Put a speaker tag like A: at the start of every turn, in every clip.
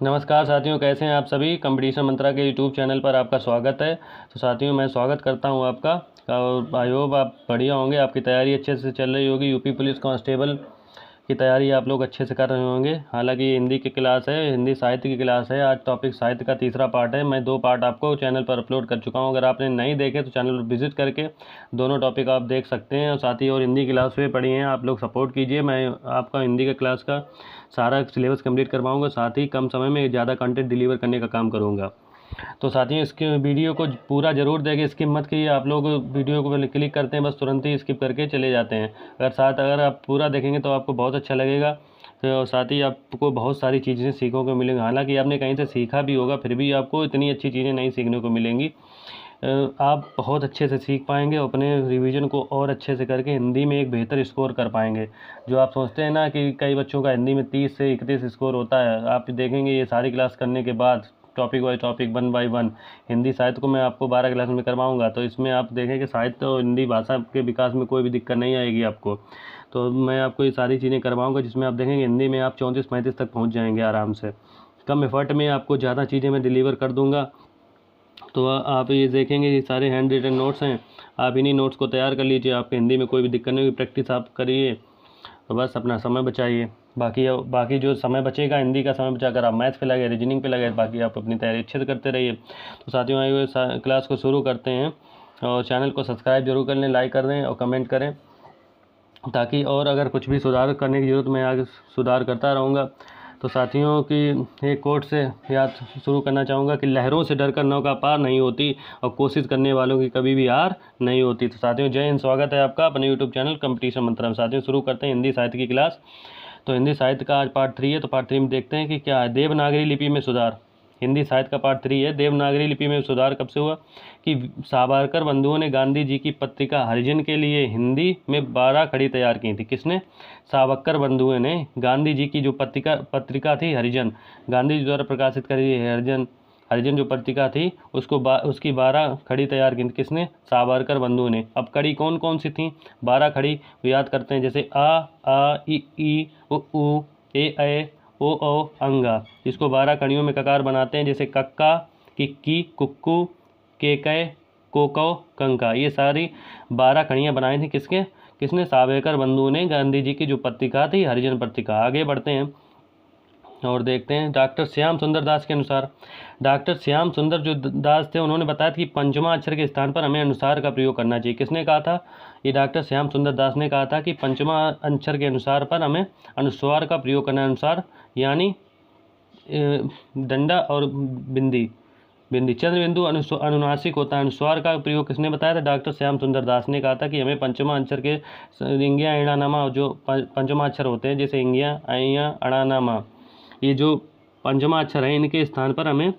A: नमस्कार साथियों, कैसे हैं आप सभी। कंपटीशन मंत्रा के यूट्यूब चैनल पर आपका स्वागत है। तो साथियों, मैं स्वागत करता हूं आपका और आई होप आप बढ़िया होंगे। आपकी तैयारी अच्छे से चल रही होगी। यूपी पुलिस कांस्टेबल की तैयारी आप लोग अच्छे से कर रहे होंगे। हालांकि हिंदी की क्लास है, हिंदी साहित्य की क्लास है। आज टॉपिक साहित्य का तीसरा पार्ट है। मैं 2 पार्ट आपको चैनल पर अपलोड कर चुका हूं। अगर आपने नहीं देखे तो चैनल पर विजिट करके दोनों टॉपिक आप देख सकते हैं। और साथ ही और हिंदी क्लास में पढ़ी हैं, आप लोग सपोर्ट कीजिए। मैं आपका हिंदी का क्लास का सारा सिलेबस कंप्लीट करवाऊँगा। साथ ही कम समय में ज़्यादा कंटेंट डिलीवर करने का काम करूँगा। तो साथियों, इसके वीडियो को पूरा ज़रूर देखें, स्किप मत कीजिए। आप लोग वीडियो को क्लिक करते हैं, बस तुरंत ही स्किप करके चले जाते हैं। अगर आप पूरा देखेंगे तो आपको बहुत अच्छा लगेगा। तो साथ ही आपको बहुत सारी चीज़ें सीखने को मिलेंगी। हालांकि आपने कहीं से सीखा भी होगा, फिर भी आपको इतनी अच्छी चीज़ें नहीं सीखने को मिलेंगी। आप बहुत अच्छे से सीख पाएंगे। अपने रिवीजन को और अच्छे से करके हिंदी में एक बेहतर स्कोर कर पाएंगे। जो आप सोचते हैं ना कि कई बच्चों का हिंदी में 30 से 31 स्कोर होता है, आप देखेंगे ये सारी क्लास करने के बाद topic by topic 1 by 1 Hindi साहित्य को मैं आपको 12 क्लास में करवाऊंगा। तो इसमें आप देखें कि साहित्य और हिंदी भाषा के विकास में कोई भी दिक्कत नहीं आएगी आपको। तो मैं आपको ये सारी चीज़ें करवाऊँगा, जिसमें आप देखेंगे हिंदी में आप 34-35 तक पहुँच जाएंगे आराम से। कम एफर्ट में आपको ज़्यादा चीज़ें मैं डिलीवर कर दूँगा। तो आप ये देखेंगे, ये सारे हैंड रिटन नोट्स हैं। आप इन्हीं नोट्स को तैयार कर लीजिए। आपके हिंदी में कोई भी दिक्कत नहीं होगी। प्रैक्टिस आप करिए, तो बस अपना समय बचाइए। बाकी जो समय बचेगा, हिंदी का समय बचाकर आप मैथ्स पे लगे, रीजनिंग पे लगे, बाकी आप अपनी तैयारी अच्छे से करते रहिए। तो साथियों, आइए क्लास को शुरू करते हैं। और चैनल को सब्सक्राइब जरूर कर लें, लाइक कर दें और कमेंट करें, ताकि और अगर कुछ भी सुधार करने की ज़रूरत, मैं आगे सुधार करता रहूँगा। तो साथियों की एक कोट से याद शुरू करना चाहूँगा कि लहरों से डरकर नौका पार नहीं होती और कोशिश करने वालों की कभी भी हार नहीं होती। तो साथियों, जय हिंद। स्वागत है आपका अपने यूट्यूब चैनल कंपटीशन मंत्रा में। साथियों, शुरू करते हैं हिंदी साहित्य की क्लास। तो हिंदी साहित्य का आज पार्ट 3 है। तो पार्ट 3 में देखते हैं कि क्या है देवनागरी लिपि में सुधार। हिंदी साहित्य का पार्ट 3 है। देवनागरी लिपि में सुधार कब से हुआ कि सावरकर बंधुओं ने गांधी जी की पत्रिका हरिजन के लिए हिंदी में 12 खड़ी तैयार की थी। किसने? सावरकर बंधुओं ने गांधी जी की जो पत्रिका थी हरिजन, गांधी जी द्वारा प्रकाशित करी हरिजन जो पत्रिका थी उसकी 12 खड़ी तैयार की थी। किसने? सावरकर बंधुओं ने। अब कड़ी कौन कौन सी थी? 12 खड़ी याद करते हैं, जैसे आ ई उ ए ओ अंगा। इसको 12 कड़ियों में ककार बनाते हैं, जैसे कक्का, किक्की, कुक्कू, केकय, कोकौ, कंका। ये सारी 12 कड़ियाँ बनाई थी किसने? सावरकर बंधुओं ने गांधी जी की जो पत्रिका थी हरिजन पत्रिका। आगे बढ़ते हैं और देखते हैं डॉक्टर श्याम सुंदर दास के अनुसार। डॉक्टर श्याम सुंदर जो दास थे, उन्होंने बताया कि पंचमा अक्षर के स्थान पर हमें अनुसार का प्रयोग करना चाहिए। किसने कहा था? ये डॉक्टर श्याम सुंदर दास ने कहा था कि पंचमा अक्षर के अनुसार पर हमें अनुस्वार का प्रयोग करना है। अनुसार यानी डंडा और बिंदी चंद्र बिंदु अनुनासिक होता है। अनुस्वार का प्रयोग किसने बताया था? डॉक्टर श्याम सुंदर दास ने कहा था कि हमें पंचमा अक्षर के इंगिया अणानामा जो पंचमा अक्षर होते हैं, जैसे इंगिया अइया अणानामा, ये जो पंचमा अक्षर है, इनके स्थान पर हमें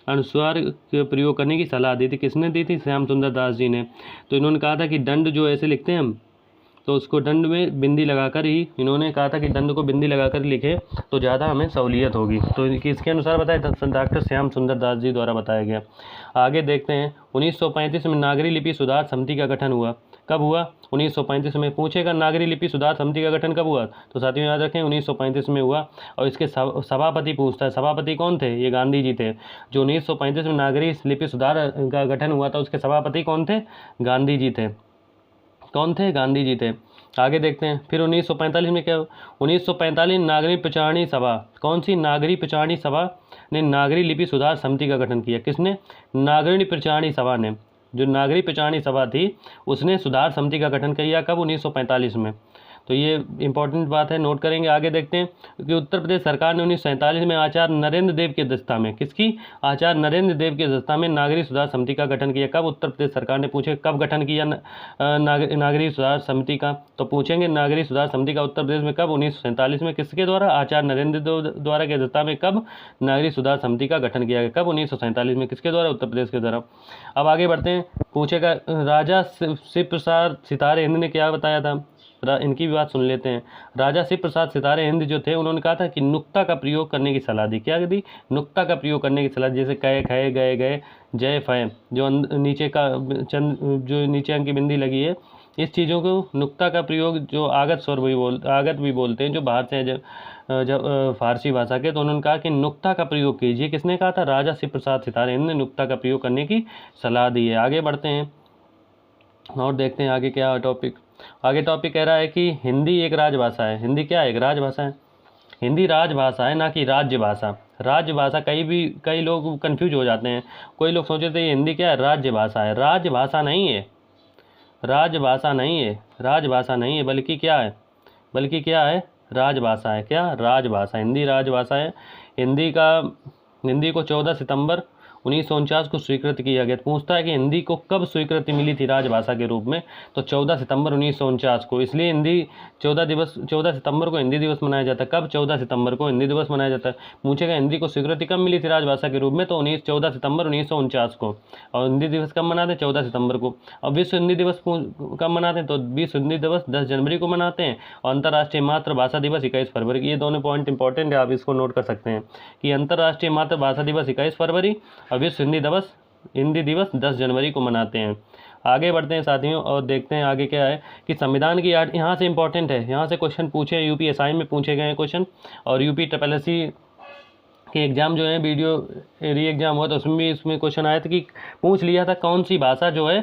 A: अनुस्वार के प्रयोग करने की सलाह दी थी। किसने दी थी? श्याम सुंदर दास जी ने। तो इन्होंने कहा था कि दंड जो ऐसे लिखते हैं हम, तो उसको दंड में बिंदी लगाकर ही, इन्होंने कहा था कि दंड को बिंदी लगाकर लिखे तो ज़्यादा हमें सहूलियत होगी। तो किसके अनुसार बताया? डॉक्टर श्याम सुंदर दास जी द्वारा बताया गया। आगे देखते हैं 1935 में नागरी लिपि सुधार समिति का गठन हुआ। कब हुआ? 1935 में। पूछेगा नागरी लिपि सुधार समिति का गठन कब हुआ? तो साथियों याद रखें 1935 में हुआ। और इसके सभापति पूछता है, सभापति कौन थे? ये गांधी जी थे। जो 1935 में नागरी लिपि सुधार का गठन हुआ था, उसके सभापति कौन थे? गांधी जी थे। कौन थे? गांधी जी थे। आगे देखते हैं फिर 1945 में क्या हुआ? 1945 नागरी प्रचारणी सभा। कौन सी? नागरी प्रचारणी सभा ने नागरी लिपि सुधार समिति का गठन किया। किसने? नागरी प्रचारणी सभा ने। जो नागरी प्रचारणी सभा थी, उसने सुधार समिति का गठन किया। कब? 1945 में। तो ये इंपॉर्टेंट बात है, नोट करेंगे। आगे देखते हैं कि उत्तर प्रदेश सरकार ने 1947 में आचार्य नरेंद्र देव की अध्यक्षता में, किसकी? आचार्य नरेंद्र देव की अध्यक्षता में नागरिक सुधार समिति का गठन किया। कब? उत्तर प्रदेश सरकार ने। पूछे कब गठन किया नागरिक सुधार समिति का? तो पूछेंगे नागरिक सुधार समिति का उत्तर प्रदेश में कब? 1947 में। किसके द्वारा? आचार्य नरेंद्र देव द्वारा की अध्यक्षता में कब नागरिक सुधार समिति का गठन किया गया? कब? 1947 में। किसके द्वारा? उत्तर प्रदेश के द्वारा। अब आगे बढ़ते हैं। पूछेगा राजा शिव प्रसाद सितारे हिंद ने क्या बताया था? इनकी भी बात सुन लेते हैं। राजा शिव प्रसाद सितारे हिंद जो थे, उन्होंने कहा था कि नुक्ता का प्रयोग करने की सलाह दी। क्या दी? नुक्ता का प्रयोग करने की सलाह। जैसे कै खय गए गए जय फय, जो नीचे का जो नीचे अंक की बिंदी लगी है, इस चीज़ों को नुक्ता का प्रयोग, जो आगत स्वर भी आगत भी बोलते हैं, जो बाहर से जब फारसी भाषा के, तो उन्होंने कहा कि नुक्ता का प्रयोग कीजिए। किसने कहा था? राजा शिव प्रसाद सितारे, इन्होंने नुक्ता का प्रयोग करने की सलाह दी है। आगे बढ़ते हैं और देखते हैं आगे क्या टॉपिक। आगे टॉपिक कह रहा है कि हिंदी एक राजभाषा है। हिंदी क्या है? एक राजभाषा है। हिंदी राजभाषा है, ना कि राज्य भाषा। राज्य भाषा कई लोग कंफ्यूज हो जाते हैं। कोई लोग सोचते थे हिंदी क्या है? राज्य भाषा है। राजभाषा नहीं है, राजभाषा नहीं है, राजभाषा नहीं है, बल्कि क्या है? बल्कि क्या है? राजभाषा है। क्या? राजभाषा। हिंदी राजभाषा है। हिंदी को 14 सितंबर 1949 को स्वीकृत किया गया। पूछता है कि हिंदी को कब स्वीकृति मिली थी राजभाषा के रूप में? तो 14 सितंबर 1949 को। इसलिए हिंदी 14 सितंबर को हिंदी दिवस मनाया जाता है। कब? 14 सितंबर को हिंदी दिवस मनाया जाता है। पूछेगा हिंदी को स्वीकृति कब मिली थी राजभाषा के रूप में? तो 14 सितंबर 1949 को। और हिंदी दिवस कब मनाते हैं? 14 सितंबर को। और विश्व हिंदी दिवस कब मनाते हैं? तो विश्व हिंदी दिवस 10 जनवरी को मनाते हैं। और अंतर्राष्ट्रीय मातृभाषा दिवस 21 फरवरी। ये दोनों पॉइंट इंपॉर्टेंट है, आप इसको नोट कर सकते हैं कि अंतर्राष्ट्रीय मातृभाषा दिवस 21 फरवरी और विश्व हिंदी दिवस 10 जनवरी को मनाते हैं। आगे बढ़ते हैं साथियों और देखते हैं आगे क्या है कि संविधान की यहाँ से इंपॉर्टेंट है, यहाँ से क्वेश्चन पूछे हैं, यूपीएसआई में पूछे गए हैं क्वेश्चन। और यूपी ट्रिपलएससी के एग्ज़ाम जो है, वीडियो री एग्ज़ाम हुआ तो इसमें क्वेश्चन आया था कि पूछ लिया था कौन सी भाषा जो है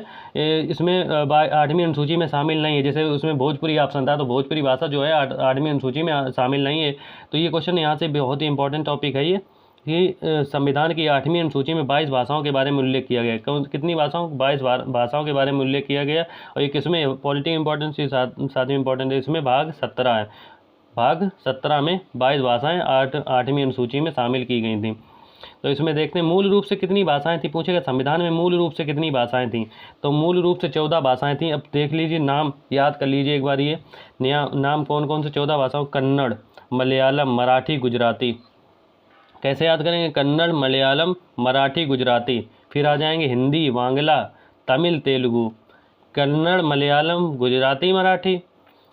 A: इसमें 8वीं अनुसूची में शामिल नहीं है। जैसे उसमें भोजपुरी ऑप्शन था, तो भोजपुरी भाषा जो है 8वीं अनुसूची में शामिल नहीं है। तो ये क्वेश्चन यहाँ से बहुत ही इंपॉर्टेंट टॉपिक है ये, कि संविधान की 8वीं अनुसूची में 22 भाषाओं के बारे में उल्लेख किया गया है। कितनी भाषाओं? 22 भाषाओं के बारे में उल्लेख किया गया। और ये किसमें? पॉलिटिकल इंपॉर्टेंस के साथ में इंपॉर्टेंट है। इसमें भाग 17 है। भाग 17 में 22 भाषाएँ 8वीं अनुसूची में शामिल की गई थी। तो इसमें देखते हैं मूल रूप से कितनी भाषाएं थी। पूछेगा संविधान में मूल रूप से कितनी भाषाएं थीं? तो मूल रूप से 14 भाषाएं थीं। अब देख लीजिए, नाम याद कर लीजिए एक बार। ये नाम कौन कौन से 14 भाषाओं? कन्नड़, मलयालम, मराठी, गुजराती। कैसे याद करेंगे? कन्नड़, मलयालम, मराठी, गुजराती। फिर आ जाएंगे हिंदी, बांग्ला, तमिल, तेलुगु। कन्नड़, मलयालम, गुजराती, मराठी।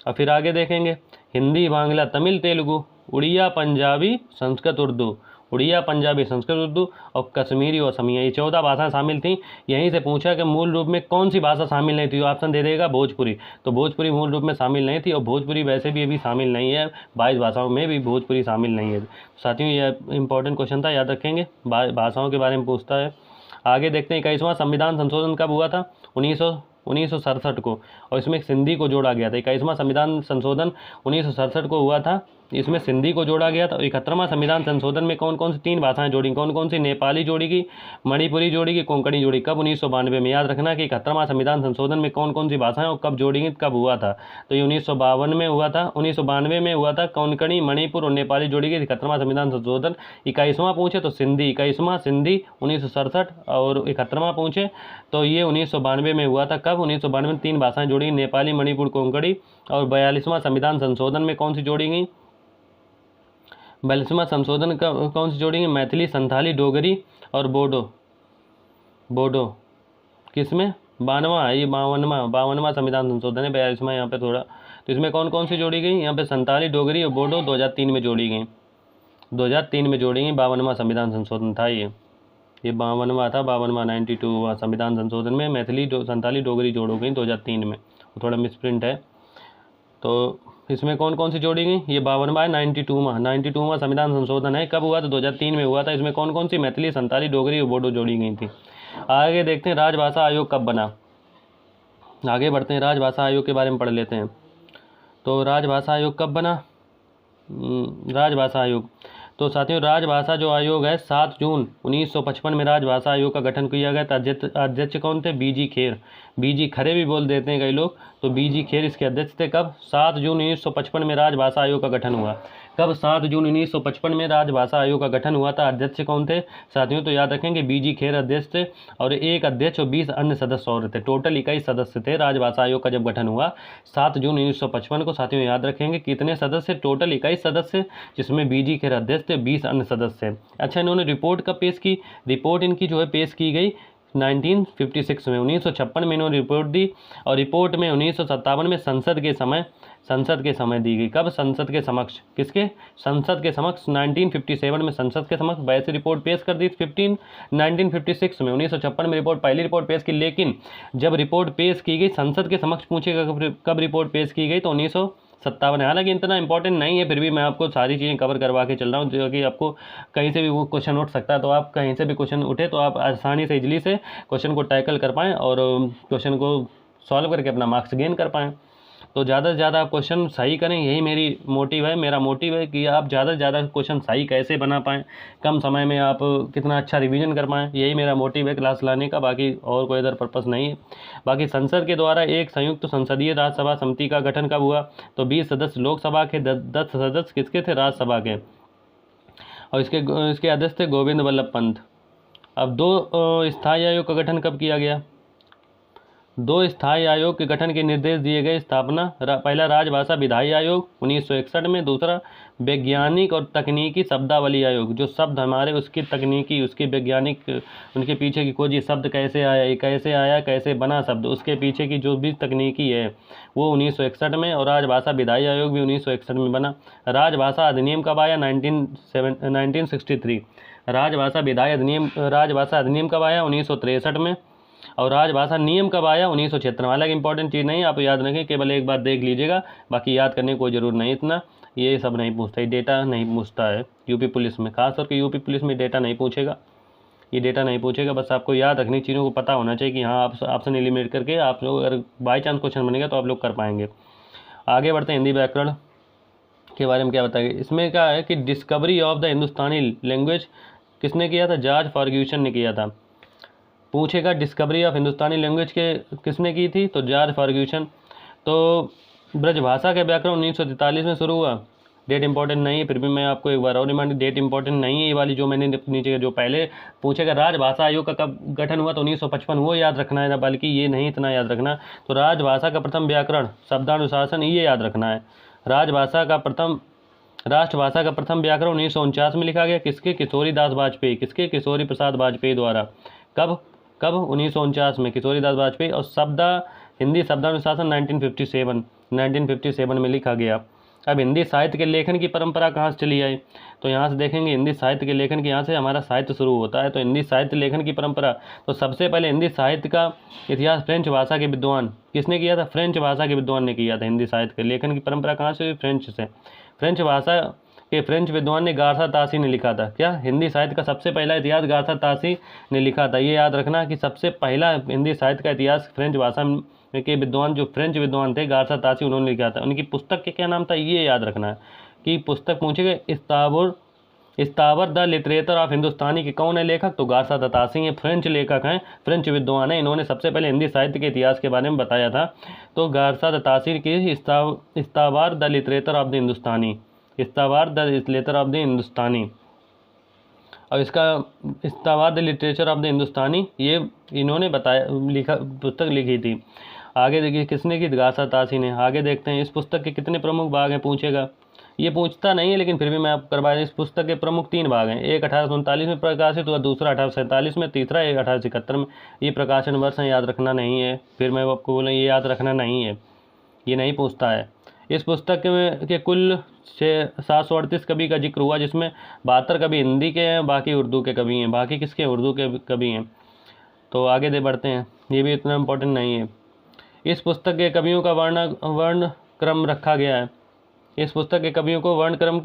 A: और फिर आगे देखेंगे हिंदी, बांग्ला, तमिल, तेलुगु, उड़िया, पंजाबी, संस्कृत, उर्दू। उड़िया, पंजाबी, संस्कृत, उर्दू और कश्मीरी और असमिया। ये 14 भाषाएं शामिल थीं। यहीं से पूछा कि मूल रूप में कौन सी भाषा शामिल नहीं थी? ऑप्शन दे देगा भोजपुरी। तो भोजपुरी मूल रूप में शामिल नहीं थी, और भोजपुरी वैसे भी अभी शामिल नहीं है। 22 भाषाओं में भी भोजपुरी शामिल नहीं है। साथियों, यह इंपॉर्टेंट क्वेश्चन था, याद रखेंगे। भाषाओं के बारे में पूछता है। आगे देखते हैं 21वां संविधान संशोधन कब हुआ था? 1967 को। और इसमें सिंधी को जोड़ा गया था। 21वां संविधान संशोधन 1967 को हुआ था। इसमें सिंधी को जोड़ा गया था। 71वां संविधान संशोधन में कौन कौन सी 3 भाषाएं जोड़ी? कौन कौन सी? नेपाली जोड़ी गई, मणिपुरी जोड़ी गई, कोंकणी जोड़ी। कब? 1992 में। याद रखना कि 71वां संविधान संशोधन में कौन कौन सी भाषाएं और कब जोड़ी गई, कब हुआ था? तो ये 1952 में हुआ था। 1992 में हुआ था। कोंकणी, मणिपुर और नेपाली जोड़ी गई। 71वां संविधान संशोधन। 21वां पूछे तो सिंधी, 21वां सिंधी 1967। और 71वां पूछे तो ये 1992 में हुआ था। कब? 1992 में 3 भाषाएं जोड़ी गई, नेपाली, मणिपुर, कोंकणी। और 42वां संविधान संशोधन में कौन सी जोड़ी गई? 42वां संशोधन का कौन सी जोड़ी गई? मैथिली, संथाली, डोगरी और बोडो। किसमें? 52वां है ये, 52वां संविधान संशोधन है। 42वां यहाँ पे थोड़ा। तो इसमें कौन कौन सी जोड़ी गई? यहाँ पे संथाली, डोगरी और बोडो 2003 में जोड़ी गई। 2003 में जोड़ी गई। 52वां संविधान संशोधन था ये 52वां था। 52वां 92वां संविधान संशोधन में मैथिली, संथाली, डोगरी जोड़ गई 2003 में। थोड़ा मिसप्रिंट है। तो इसमें कौन कौन सी जोड़ी गई? ये 52वां 92वां संविधान संशोधन है। कब हुआ? तो 2003 में हुआ था। इसमें कौन कौन सी? मैथिली, संथाली, डोगरी और बोडो जोड़ी गई थी। आगे देखते हैं राजभाषा आयोग कब बना। आगे बढ़ते हैं, राजभाषा आयोग के बारे में पढ़ लेते हैं। तो राजभाषा आयोग कब बना? राजभाषा आयोग, तो साथियों राजभाषा जो आयोग है 7 जून 1955 में राजभाषा आयोग का गठन किया गया था। अध्यक्ष कौन थे? बीजी खेर। बीजी खरे भी बोल देते हैं कई लोग, तो बीजी खेर इसके अध्यक्ष थे। कब? 7 जून 1955 में राजभाषा आयोग का गठन हुआ। कब? 7 जून 1955 में राजभाषा आयोग का गठन हुआ था। अध्यक्ष कौन थे साथियों? तो याद रखेंगे बीजी खेर अध्यक्ष थे, और एक अध्यक्ष और 20 अन्य सदस्य और थे। टोटल 21 सदस्य थे राजभाषा आयोग का जब गठन हुआ 7 जून 1955 को। साथियों याद रखेंगे कितने सदस्य? टोटल 21 सदस्य, जिसमें बीजी खेर अध्यक्ष थे, 20 अन्य सदस्य। अच्छा, इन्होंने रिपोर्ट कब पेश की? रिपोर्ट इनकी जो है पेश की गई 1956 में। 1956 में इन्होंने रिपोर्ट दी, और रिपोर्ट में 1957 में संसद के समय दी गई। कब? संसद के समक्ष। किसके? संसद के समक्ष। 1957 में संसद के समक्ष वैसे रिपोर्ट पेश कर दी। 1956 में 1956 में पहली रिपोर्ट पेश की, लेकिन जब रिपोर्ट पेश की गई संसद के समक्ष, पूछेगा कब रिपोर्ट पेश की गई? तो 57 है। हालांकि इतना इंपॉर्टेंट नहीं है, फिर भी मैं आपको सारी चीज़ें कवर करवा के चल रहा हूँ, जो कि आपको कहीं से भी वो क्वेश्चन उठ सकता है। तो आप कहीं से भी क्वेश्चन उठे तो आप आसानी से इजली से क्वेश्चन को टैकल कर पाएँ और क्वेश्चन को सॉल्व करके अपना मार्क्स गेन कर पाएँ। तो ज़्यादा से ज़्यादा आप क्वेश्चन सही करें, यही मेरा मोटिव है कि आप ज़्यादा से ज़्यादा क्वेश्चन सही कैसे बना पाएँ, कम समय में आप कितना अच्छा रिवीजन कर पाएँ, यही मेरा मोटिव है क्लास लाने का, बाकी और कोई अदर पर्पस नहीं है। बाकी संसद के द्वारा एक संयुक्त संसदीय राज्यसभा समिति का गठन कब हुआ? तो 20 सदस्य लोकसभा के, 10 सदस्य किसके थे? राज्यसभा के। और इसके अध्यक्ष थे गोविंद वल्लभ पंत। अब 2 स्थायी आयोग का गठन कब किया गया? 2 स्थायी आयोग के गठन के निर्देश दिए गए। स्थापना पहला राजभाषा विधायी आयोग 1961 में, दूसरा वैज्ञानिक और तकनीकी शब्दावली आयोग, जो शब्द हमारे उसकी तकनीकी, उसकी वैज्ञानिक, उनके पीछे की खोज, ये शब्द कैसे आया, ये कैसे आया, कैसे बना शब्द, उसके पीछे की जो भी तकनीकी है वो 1961 में। और राजभाषा विधायी आयोग भी 1961 में बना। राजभाषा अधिनियम कब आया? 1963। राजभाषा अधिनियम कब आया? 1963 में। और राजभाषा नियम कब आया? 1976। हालांकि इंपॉर्टेंट चीज़ नहीं, आप याद रखें, केवल एक बार देख लीजिएगा, बाकी याद करने की कोई ज़रूर नहीं। इतना ये सब नहीं पूछता, ये डेटा नहीं पूछता है यूपी पुलिस में, खासतौर के यूपी पुलिस में डेटा नहीं पूछेगा, ये डेटा नहीं पूछेगा। बस आपको याद रखनी चीज़ों को पता होना चाहिए कि हाँ आप ऑप्शन एलिमिनेट करके आप लोग अगर बाई चांस क्वेश्चन बनेगा तो आप लोग कर पाएंगे। आगे बढ़ते हैं। हिंदी व्याकरण के बारे में क्या बताएंगे? इसमें क्या है कि discovery of the Hindustani language किसने किया था? जॉर्ज फर्ग्यूसन ने किया था। पूछेगा डिस्कवरी ऑफ हिंदुस्तानी लैंग्वेज के किसने की थी? तो जॉर्ज फर्ग्यूसन। तो ब्रजभाषा का व्याकरण 1943 में शुरू हुआ। डेट इंपॉर्टेंट नहीं है, फिर भी मैं आपको एक बार और रिमाइंड, डेट इंपॉर्टेंट नहीं है ये वाली जो मैंने नीचे जो पहले पूछेगा। राजभाषा आयोग का कब गठन हुआ? तो 1955, वो याद रखना है, बल्कि ये नहीं इतना याद रखना। तो राजभाषा का प्रथम व्याकरण शब्दानुशासन, ये याद रखना है। राष्ट्रभाषा का प्रथम व्याकरण 1949 में लिखा गया। किसके? किशोरी दास वाजपेयी। किसके? किशोरी प्रसाद वाजपेयी द्वारा। कब 1949 में किशोरी दास वाजपेयी। और हिंदी शब्दानुशासन 1957 में लिखा गया। अब हिंदी साहित्य के लेखन की परंपरा कहाँ से चली आई? तो यहाँ से देखेंगे हिंदी साहित्य के लेखन की, यहाँ से हमारा साहित्य शुरू होता है। तो हिंदी साहित्य लेखन की परंपरा, तो सबसे पहले हिंदी साहित्य का इतिहास फ्रेंच भाषा के विद्वान किसने किया था? फ्रेंच भाषा के विद्वान ने किया था। हिंदी साहित्य के लेखन की परंपरा कहाँ से हुई? फ्रेंच से। फ्रेंच भाषा के फ्रेंच विद्वान ने गार्सा तासी ने लिखा था। क्या? हिंदी साहित्य का सबसे पहला इतिहास गार्सा तासी ने लिखा था। ये याद रखना कि सबसे पहला हिंदी साहित्य का इतिहास फ्रेंच भाषा के विद्वान, जो फ्रेंच विद्वान थे गार्सा तासी, उन्होंने लिखा था। उनकी पुस्तक के क्या नाम था? ये याद रखना है कि पुस्तक पूछेगा इस्तावर द लिटरेचर ऑफ हिंदुस्तानी के कौन है लेखक? तो गार्सा तासी हैं, फ्रेंच लेखक हैं, फ्रेंच विद्वान हैं। इन्होंने सबसे पहले हिंदी साहित्य के इतिहास के बारे में बताया था। तो गार्सा तासी की इस्तावर the literature of the Hindustani, इस्तावार the literature of the Hindustani. और इसका इस्तावार the literature of the Hindustani ये इन्होंने पुस्तक लिखी थी। आगे देखिए किसने की? गार्सा तासी ने। आगे देखते हैं इस पुस्तक के कितने प्रमुख भाग हैं, पूछेगा। ये पूछता नहीं है लेकिन फिर भी मैं आपको करवा दूं। इस पुस्तक के प्रमुख 3 भाग हैं। एक 1839 में प्रकाशित हुआ, दूसरा 1847 में, तीसरा 1871 में। ये प्रकाशन वर्ष है, याद रखना नहीं है। फिर मैं आपको बोला ये याद रखना नहीं है, ये नहीं पूछता है। इस पुस्तक के कुल 738 कवि का जिक्र हुआ, जिसमें 72 कवि हिंदी के हैं, बाकी उर्दू के कवि हैं। बाकी किसके? उर्दू के कवि हैं। तो आगे बढ़ते हैं, ये भी इतना इम्पोर्टेंट नहीं है। इस पुस्तक के कवियों का वर्ण क्रम रखा गया है। इस पुस्तक के कवियों को वर्ण क्रम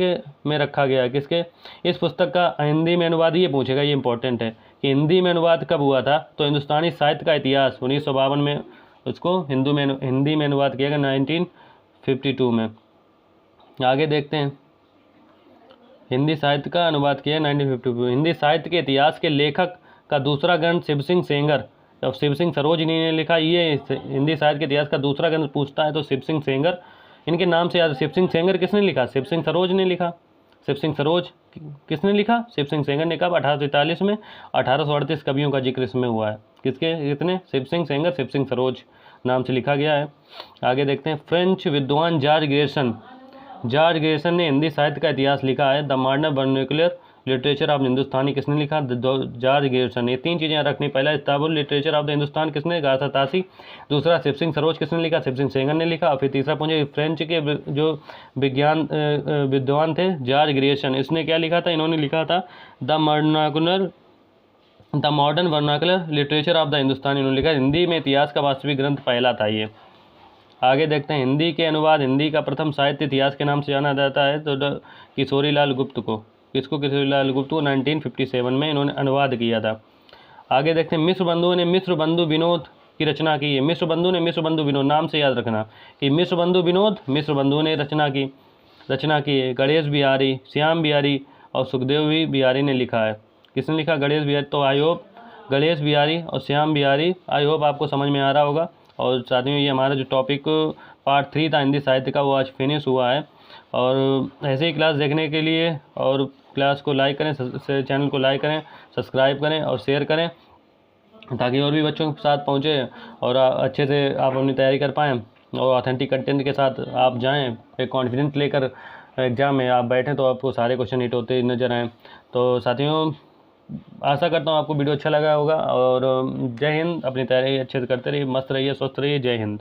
A: में रखा गया है। किसके? इस पुस्तक का हिंदी में अनुवाद, ये पूछेगा, ये इंपॉर्टेंट है कि हिंदी में अनुवाद कब हुआ था? तो हिंदुस्तानी साहित्य का इतिहास 1952 में उसको हिंदी में अनुवाद किया गया, 1952 में। आगे देखते हैं, हिंदी साहित्य का अनुवाद किया 1952। हिंदी साहित्य के इतिहास के लेखक का दूसरा ग्रंथ शिव सिंह सेंगर और शिव सिंह सरोज ने लिखा। ये हिंदी साहित्य के इतिहास का दूसरा ग्रंथ पूछता है तो शिव सिंह सेंगर, इनके नाम से याद। शिव सिंह सेंगर किसने लिखा? शिव सिंह सरोज ने लिखा। शिव सिंह सरोज किसने लिखा? शिव सिंह सेंगर ने। कब? 1843 में। 1838 कवियों का जिक्र इसमें हुआ है। किसके? कितने? शिव सिंह सेंगर, शिव सिंह सरोज नाम से लिखा गया है। आगे देखते हैं, फ्रेंच विद्वान जॉर्ज ग्रेसन ने हिंदी साहित्य का इतिहास लिखा है। The modern vernacular literature of Hindustani किसने लिखा? George Grierson. ये 3 चीज़ें रखनी। पहला इस्तांबुल लिटरेचर ऑफ द हिंदुस्तान किसने? Garcin Tassy. दूसरा शिव सिंह सरोज किसने लिखा? शिव सिंह सेंगर ने लिखा। और फिर तीसरा पूछे फ्रेंच के जो विद्वान थे जॉर्ज ग्रेसन, इसने क्या लिखा था? इन्होंने लिखा था the modern vernacular literature of the Hindustani, इन्होंने लिखा। हिंदी में इतिहास का वास्तविक ग्रंथ पहला था ये। आगे देखते हैं हिंदी के अनुवाद, हिंदी का प्रथम साहित्य इतिहास के नाम से जाना जाता है तो किशोरीलाल गुप्त को। किसको? किशोरीलाल गुप्त को 1957 में इन्होंने अनुवाद किया था। आगे देखते हैं मिश्र बंधुओं ने मिश्र बंधु विनोद की रचना की है। मिश्र बंधु ने मिश्र बंधु विनोद, नाम से याद रखना कि मिश्र बंधु विनोद मिश्र बंधुओं ने रचना की है। गणेश बिहारी, श्याम बिहारी और सुखदेव बिहारी ने लिखा है। किसने लिखा? गणेश बिहारी। तो आई होप गणेश बिहारी और श्याम बिहारी, आई होप आपको समझ में आ रहा होगा। और साथियों ये हमारा जो टॉपिक पार्ट 3 था हिंदी साहित्य का वो आज फिनिश हुआ है। और ऐसे ही क्लास देखने के लिए और क्लास को लाइक करें, चैनल को लाइक करें, सब्सक्राइब करें और शेयर करें ताकि और भी बच्चों के साथ पहुँचे और अच्छे से आप अपनी तैयारी कर पाएँ और ऑथेंटिक कंटेंट के साथ आप जाएं। एक कॉन्फिडेंस लेकर एग्ज़ाम में आप बैठें तो आपको सारे क्वेश्चन हिट होते नज़र आएँ। तो साथियों आशा करता हूँ आपको वीडियो अच्छा लगा होगा और जय हिंद। अपनी तैयारी अच्छे से करते रहिए, मस्त रहिए, स्वस्थ रहिए। जय हिंद।